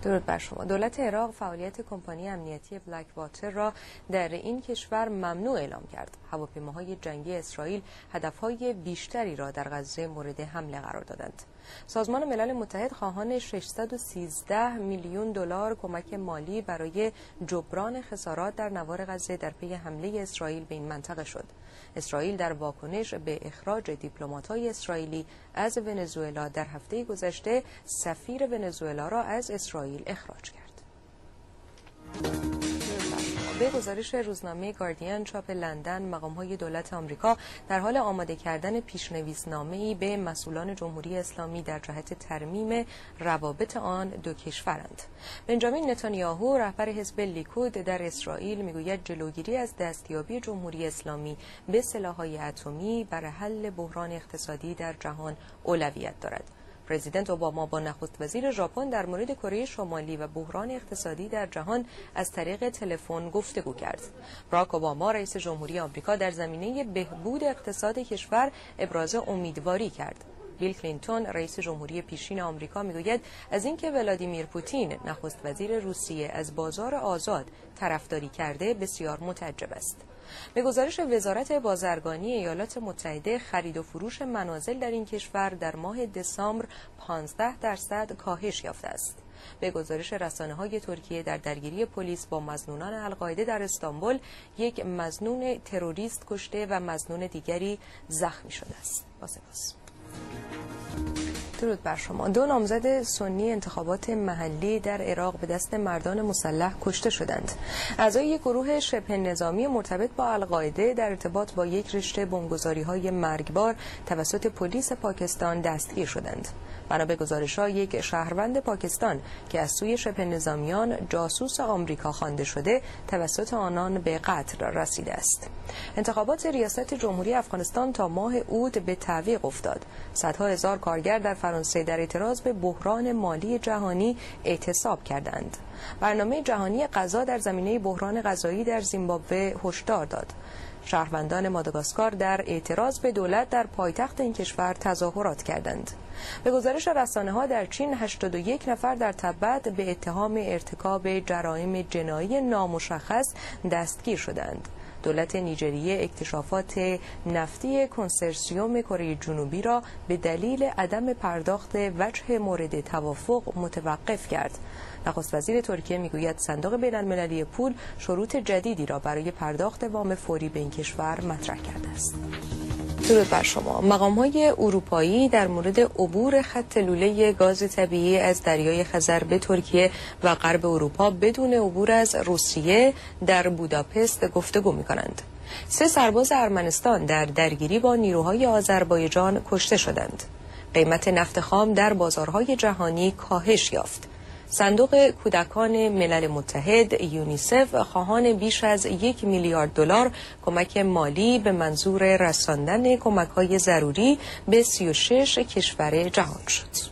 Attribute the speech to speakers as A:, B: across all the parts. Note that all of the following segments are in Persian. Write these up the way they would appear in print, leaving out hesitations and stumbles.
A: درود بر شما. دولت عراق فعالیت کمپانی امنیتی بلک واتر را در این کشور ممنوع اعلام کرد. هواپیماهای جنگی اسرائیل هدفهای بیشتری را در غزه مورد حمله قرار دادند. سازمان ملل متحد خواهان 613 میلیون دلار کمک مالی برای جبران خسارات در نوار غزه در پی حمله اسرائیل به این منطقه شد. اسرائیل در واکنش به اخراج دیپلمات‌های اسرائیلی از ونزوئلا در هفته گذشته سفیر ونزوئلا را از اسرائیل اخراج کرد. به گزارش روزنامه گاردین چاپ لندن، مقام‌های دولت آمریکا در حال آماده کردن پیشنویس‌نامه‌ای به مسئولان جمهوری اسلامی در جهت ترمیم روابط آن دو کشورند. بنجامین نتانیاهو رهبر حزب لیکود در اسرائیل میگوید جلوگیری از دستیابی جمهوری اسلامی به سلاح‌های اتمی برای حل بحران اقتصادی در جهان اولویت دارد. پرزیدنت اوباما با نخست وزیر ژاپن در مورد کره شمالی و بحران اقتصادی در جهان از طریق تلفن گفتگو کرد. باراک اوباما رئیس جمهوری آمریکا در زمینه بهبود اقتصاد کشور ابراز امیدواری کرد. بیل کلینتون رئیس جمهوری پیشین آمریکا میگوید از اینکه ولادیمیر پوتین نخست وزیر روسیه از بازار آزاد طرفداری کرده بسیار متعجب است. به گزارش وزارت بازرگانی ایالات متحده، خرید و فروش منازل در این کشور در ماه دسامبر 15% کاهش یافته است. به گزارش رسانه‌های ترکیه، در درگیری پلیس با مظنونان القاعده در استانبول، یک مظنون تروریست کشته و مظنون دیگری زخمی شده است. با سپاس. درود بر شما. 2 نامزد سنی انتخابات محلی در عراق به دست مردان مسلح کشته شدند. اعضای یک گروه شبه نظامی مرتبط با القاعده در ارتباط با یک رشته بمبگذاری‌های مرگبار توسط پلیس پاکستان دستگیر شدند. بنا به گزارش‌ها یک شهروند پاکستان که از سوی شبه نظامیان جاسوس آمریکا خوانده شده توسط آنان به قتل رسیده است. انتخابات ریاست جمهوری افغانستان تا ماه اوت به تعویق افتاد. صدها هزار کارگر در فرانسه در اعتراض به بحران مالی جهانی اعتصاب کردند. برنامه جهانی غذا در زمینه بحران غذایی در زیمبابوه هشدار داد. شهروندان ماداگاسکار در اعتراض به دولت در پایتخت این کشور تظاهرات کردند. به گزارش رسانه‌ها در چین 81 نفر در تبت به اتهام ارتکاب جرایم جنایی نامشخص دستگیر شدند. دولت نیجریه اکتشافات نفتی کنسرسیوم کره جنوبی را به دلیل عدم پرداخت وجه مورد توافق متوقف کرد. نخست وزیر ترکیه میگوید صندوق بین‌المللی پول شروط جدیدی را برای پرداخت وام فوری به این کشور مطرح کرده است. درود بر شما. مقام‌های اروپایی در مورد عبور خط لوله گاز طبیعی از دریای خزر به ترکیه و غرب اروپا بدون عبور از روسیه در بوداپست گفتگو می‌کنند. 3 سرباز ارمنستان در درگیری با نیروهای آذربایجان کشته شدند. قیمت نفت خام در بازارهای جهانی کاهش یافت. صندوق کودکان ملل متحد یونیسف خواهان بیش از 1 میلیارد دلار کمک مالی به منظور رساندن کمک‌های ضروری به 36 کشور جهان شد.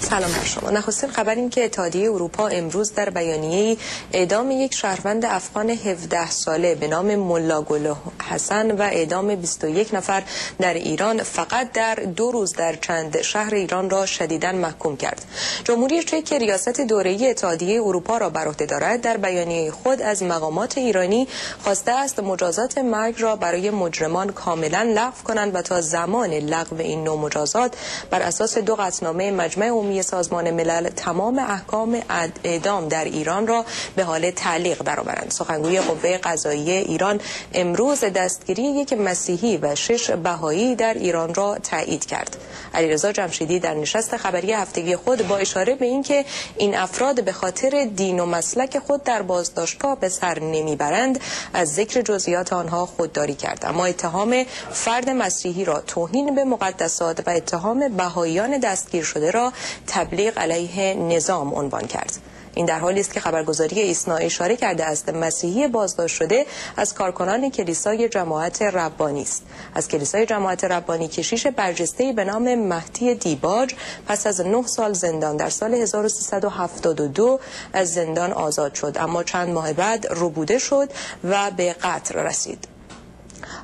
A: سلام بر شما. نخستین خبر این که اتحادیه اروپا امروز در بیانیه‌ای اعدام یک شهروند افغان 17 ساله به نام ملا گل حسن و اعدام 21 نفر در ایران فقط در 2 روز در چند شهر ایران را شدیداً محکوم کرد. جمهوری چک که ریاست دوره‌ای اتحادیه اروپا را بر عهده دارد در بیانیه خود از مقامات ایرانی خواسته است مجازات مرگ را برای مجرمان کاملاً لغو کنند و تا زمان لغو این نوع مجازات بر اساس 2 قطعنامه مجمع عمومی سازمان ملل تمام احکام اعدام در ایران را به حال تعلیق درآورند. سخنگوی قوه قضاییه ایران امروز دستگیری یک مسیحی و 6 بهایی در ایران را تایید کرد. علیرضا جمشیدی در نشست خبری هفتگی خود با اشاره به اینکه این افراد به خاطر دین و مسلک خود در بازداشتگاه به سر نمیبرند از ذکر جزئیات آنها خودداری کرد، اما اتهام فرد مسیحی را توهین به مقدسات و اتهام بهاییان دستگیر شده را تبلیغ علیه نظام عنوان کرد. این در حالی است که خبرگزاری ایسنا اشاره کرده است مسیحی بازداشت شده از کارکنان کلیسای جماعت ربانی است. از کلیسای جماعت ربانی کشیش برجسته‌ای به نام مهدی دیباج پس از 9 سال زندان در سال 1372 از زندان آزاد شد، اما چند ماه بعد ربوده شد و به قتل رسید.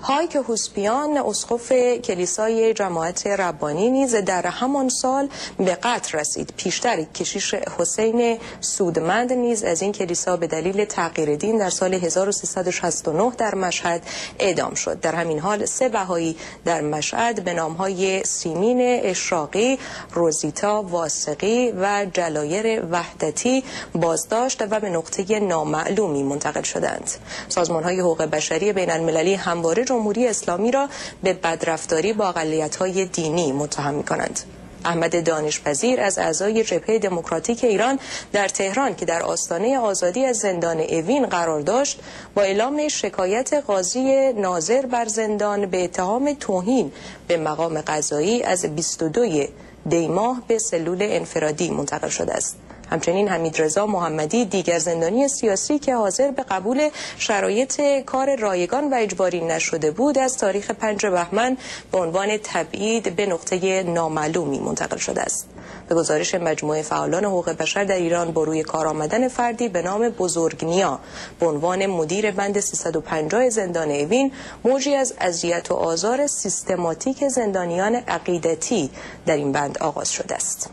A: هایک هوسپیان اسقف کلیسای جماعت ربانی نیز در همان سال به قتل رسید. پیشتر کشیش حسین سودمند نیز از این کلیسا به دلیل تغییر دین در سال 1369 در مشهد اعدام شد. در همین حال 3 بهایی در مشهد به نامهای سیمین اشراقی، روزیتا واسقی و جلایر وحدتی بازداشت و به نقطه نامعلومی منتقل شدند. سازمان‌های حقوق بشری بین المللی همواره جمهوری اسلامی را به بدرفتاری با اقلیت‌های دینی متهم می‌کنند. احمد دانشپذیر از اعضای جبهه دموکراتیک ایران در تهران که در آستانه آزادی از زندان اوین قرار داشت، با اعلام شکایت قاضی ناظر بر زندان به اتهام توهین به مقام قضایی از 22 دی ماه به سلول انفرادی منتقل شده است. همچنین حمیدرضا محمدی، دیگر زندانی سیاسی که حاضر به قبول شرایط کار رایگان و اجباری نشده بود، از تاریخ 5 بهمن به عنوان تبعید به نقطه نامعلومی منتقل شده است. به گزارش مجموعه فعالان حقوق بشر در ایران، با روی کار آمدن فردی به نام بزرگنیا به عنوان مدیر بند 350 زندان اوین، موجی از اذیت و آزار سیستماتیک زندانیان عقیدتی در این بند آغاز شده است.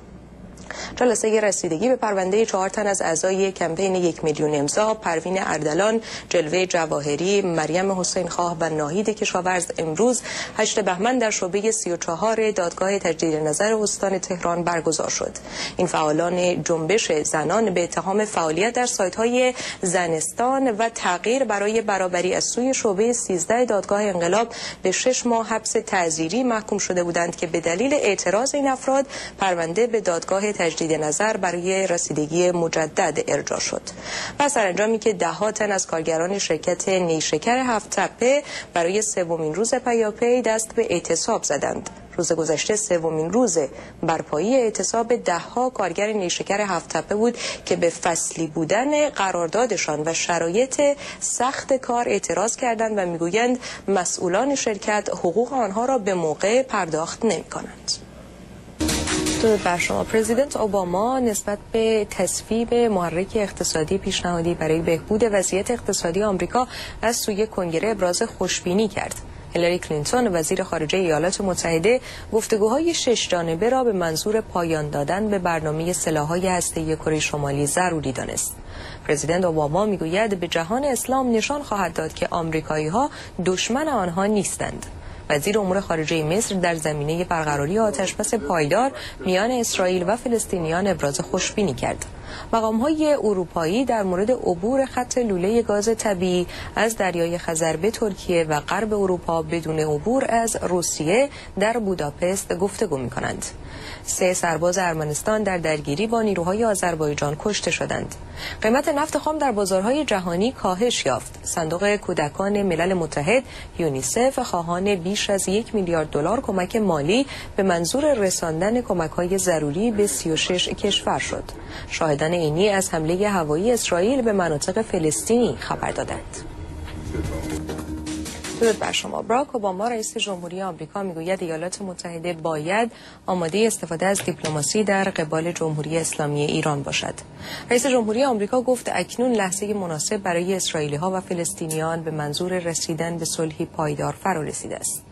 A: جلسه رسیدگی به پرونده 4 تن از اعضای کمپین 1 میلیون امضا، پروین اردلان، جلوه جواهری، مریم حسین خواه و ناهید کشاورز، امروز 8 بهمن در شعبه 34 دادگاه تجدید نظر استان تهران برگزار شد. این فعالان جنبش زنان به اتهام فعالیت در سایت‌های زنستان و تغییر برای برابری از سوی شعبه 13 دادگاه انقلاب به 6 ماه حبس تعزیری محکوم شده بودند که به دلیل اعتراض این افراد پرونده به دادگاه تجدید نظر برای رسیدگی مجدد ارجاع شد. پس سرانجامی که 10 تن از کارگران شرکت نیشکر 7 تپه برای 3مین روز پیاپی دست به اعتصاب زدند. روز گذشته 3مین روز برپایی اعتصاب 10 کارگر نیشکر 7 تپه بود که به فصلی بودن قراردادشان و شرایط سخت کار اعتراض کردند و میگویند مسئولان شرکت حقوق آنها را به موقع پرداخت نمی‌کنند. درود بر شما. پرزیدنت اوباما نسبت به تصویب محرک اقتصادی پیشنهادی برای بهبود وضعیت اقتصادی آمریکا از سوی کنگره ابراز خوشبینی کرد. هیلاری کلینتون وزیر خارجه ایالات متحده گفتگوهای 6 جانبه را به منظور پایان دادن به برنامه سلاح‌های هسته‌ای کره شمالی ضروری دانست. پرزیدنت اوباما میگوید به جهان اسلام نشان خواهد داد که آمریکایی‌ها دشمن آنها نیستند. وزیر امور خارجه مصر در زمینه برقراری آتشبس پایدار میان اسرائیل و فلسطینیان ابراز خوشبینی کرد. مقام‌های اروپایی در مورد عبور خط لوله گاز طبیعی از دریای خزر به ترکیه و غرب اروپا بدون عبور از روسیه در بوداپست گفتگو می‌کنند. 3 سرباز ارمنستان در درگیری با نیروهای آذربایجان کشته شدند. قیمت نفت خام در بازارهای جهانی کاهش یافت. صندوق کودکان ملل متحد یونیسف خواهان بیش از 1 میلیارد دلار کمک مالی به منظور رساندن کمک‌های ضروری به 36 کشور شد. شاهدان عینی از حمله هوایی اسرائیل به مناطق فلسطینی خبر دادند. درود بر شما. باراک اوباما رئیس جمهوری آمریکا میگوید ایالات متحده باید آماده استفاده از دیپلماسی در قبال جمهوری اسلامی ایران باشد. رئیس جمهوری آمریکا گفت اکنون لحظه مناسب برای اسرائیلی‌ها و فلسطینیان به منظور رسیدن به صلحی پایدار فرا رسیده است.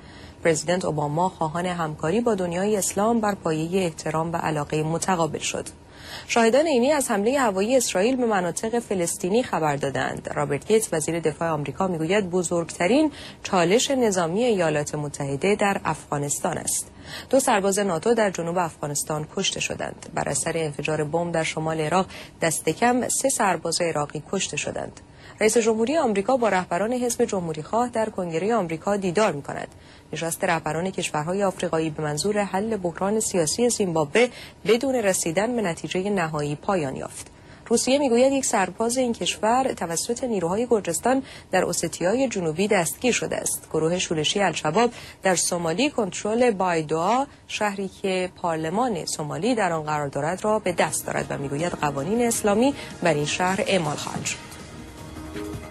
A: پرزیدنت اوباما خواهان همکاری با دنیای اسلام بر پایه احترام و علاقه متقابل شد. شاهدان عینی از حمله هوایی اسرائیل به مناطق فلسطینی خبر دادند. رابرت گیتس وزیر دفاع آمریکا میگوید بزرگترین چالش نظامی ایالات متحده در افغانستان است. 2 سرباز ناتو در جنوب افغانستان کشته شدند. بر اثر انفجار بمب در شمال عراق دست کم 3 سرباز عراقی کشته شدند. رئیس جمهوری آمریکا با رهبران حزب جمهوری‌خواه در کنگره آمریکا دیدار می‌کند. نشست رهبران کشورهای آفریقایی به منظور حل بحران سیاسی زیمبابوه بدون رسیدن به نتیجه نهایی پایان یافت. روسیه میگوید 1 سرباز این کشور توسط نیروهای گرجستان در اوستیای جنوبی دستگیر شده است. گروه شورشی الشباب در سومالی کنترل بایدوآ، شهری که پارلمان سومالی در آن قرار دارد، را به دست دارد و میگوید قوانین اسلامی بر این شهر اعمال خواهد شد.